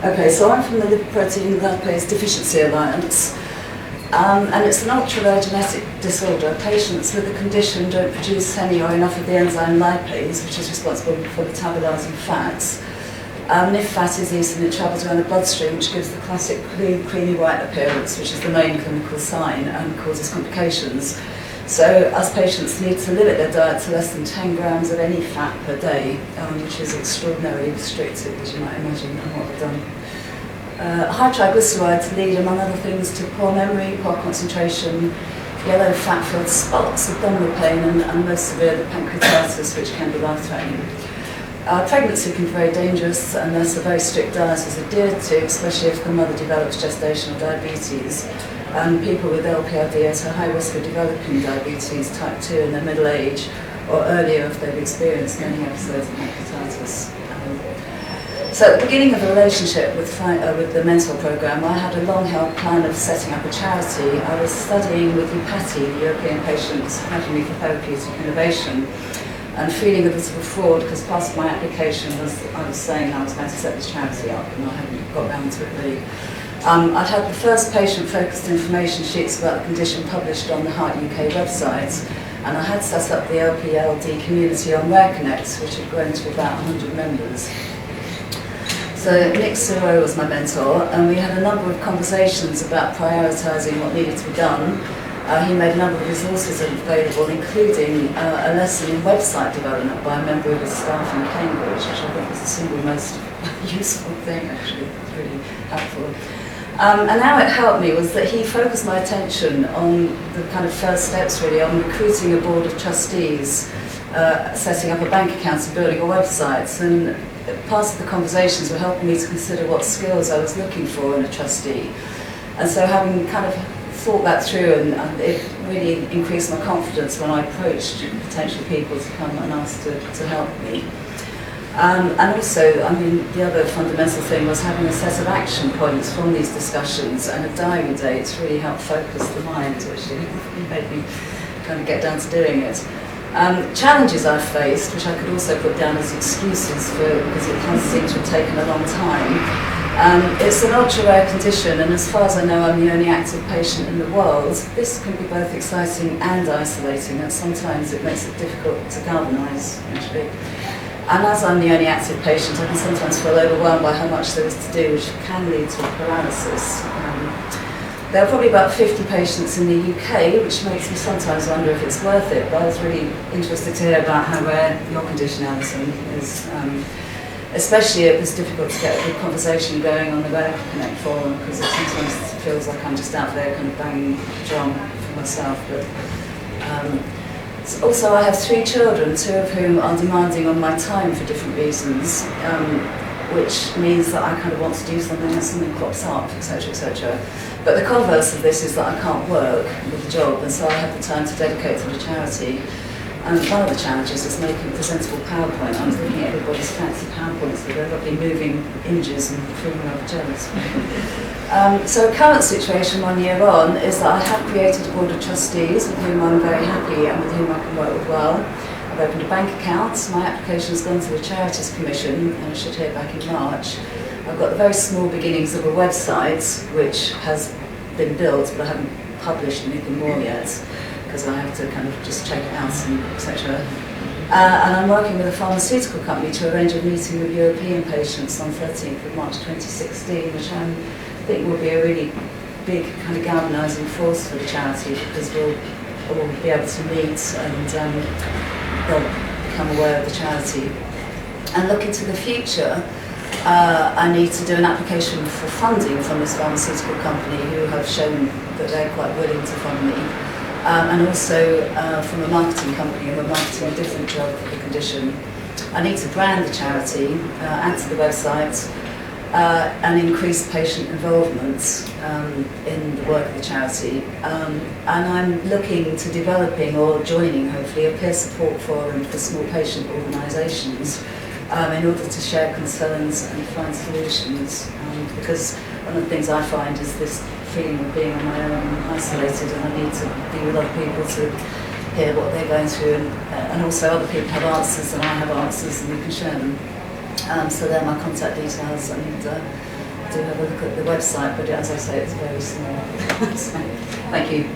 Okay, so I'm from the Lipoprotein Lipase Deficiency Alliance, and it's an ultra-rare genetic disorder. Patients with the condition don't produce any or enough of the enzyme lipase, which is responsible for metabolizing fats. And if fat is eaten, it travels around the bloodstream, which gives the classic blue, creamy white appearance, which is the main clinical sign and causes complications. So us patients need to limit their diet to less than 10 grams of any fat per day, which is extraordinarily restrictive, as you might imagine, and what we've done. High triglycerides lead, among other things, to poor memory, poor concentration, yellow fat-filled spots, abdominal pain, and most severe, the pancreatitis, which can be life-threatening. Pregnancy can be very dangerous unless a very strict diet is adhered to, especially if the mother develops gestational diabetes. And people with LPLD are at a high risk of developing diabetes type 2 in their middle age or earlier if they've experienced many episodes of pancreatitis. So at the beginning of the relationship with the mentor program, I had a long-held plan of setting up a charity. I was studying with UPATI, the European Patients Academy for Therapeutic Innovation, and feeling a bit of a fraud because part of my application was I was saying I was going to set this charity up, and I hadn't got round to it really. I'd had the first patient-focused information sheets about the condition published on the Heart UK website, and I had set up the LPLD community on Rare Connect, which had grown to about 100 members. So Nick Siro was my mentor, and we had a number of conversations about prioritising what needed to be done. He made a number of resources available, including a lesson in website development by a member of his staff in Cambridge, which I think was the single most useful thing, actually. It was really helpful. And how it helped me was that he focused my attention on the kind of first steps, really, on recruiting a board of trustees, setting up a bank account and building a website. And part of the conversations were helping me to consider what skills I was looking for in a trustee. And so having kind of thought that through, and it really increased my confidence when I approached potential people to come and ask to help me. And also, I mean, the other fundamental thing was having a set of action points from these discussions and a diary date really helped focus the mind, which made me kind of get down to doing it. Challenges I've faced, which I could also put down as excuses for, because it has seemed to have taken a long time. It's an ultra-rare condition, and as far as I know, I'm the only active patient in the world. This can be both exciting and isolating, and sometimes it makes it difficult to galvanise, actually. And as I'm the only active patient, I can sometimes feel overwhelmed by how much there is to do, which can lead to paralysis. There are probably about 50 patients in the UK, which makes me sometimes wonder if it's worth it, but I was really interested to hear about how rare your condition, Alison, is. Especially it was difficult to get a good conversation going on the Rare Connect forum, because it sometimes feels like I'm just out there kind of banging the drum for myself. But also I have 3 children, 2 of whom are demanding on my time for different reasons, which means that I kind of want to do something and something crops up, etc., etc. But the converse of this is that I can't work with the job, and so I have the time to dedicate to the charity. And one of the challenges is making a presentable PowerPoint. I was looking at everybody's fancy PowerPoints with their lovely moving images and feeling rather jealous. So current situation 1 year on is that I have created a board of trustees with whom I'm very happy and with whom I can work with well. I've opened a bank account, my application has gone to the Charities Commission and I should hear back in March. I've got the very small beginnings of a website which has been built, but I haven't published anything more yet, because I have to kind of just check it out and etc. And I'm working with a pharmaceutical company to arrange a meeting with European patients on 13th of March 2016, which I think will be a really big kind of galvanising force for the charity, because we'll be able to meet and they'll become aware of the charity. And looking to the future, I need to do an application for funding from this pharmaceutical company who have shown that they're quite willing to fund me. And also from a marketing company who are marketing a different drug for the condition. I need to brand the charity, add to the website, and increase patient involvement in the work of the charity. And I'm looking to developing or joining, hopefully, a peer support forum for small patient organisations in order to share concerns and find solutions. Because one of the things I find is this feeling of being on my own and isolated, and I need to be with other people to hear what they're going through, and also other people have answers and I have answers and we can share them. So they're my contact details, and do have a look at the website, but as I say, it's very small. So, thank you.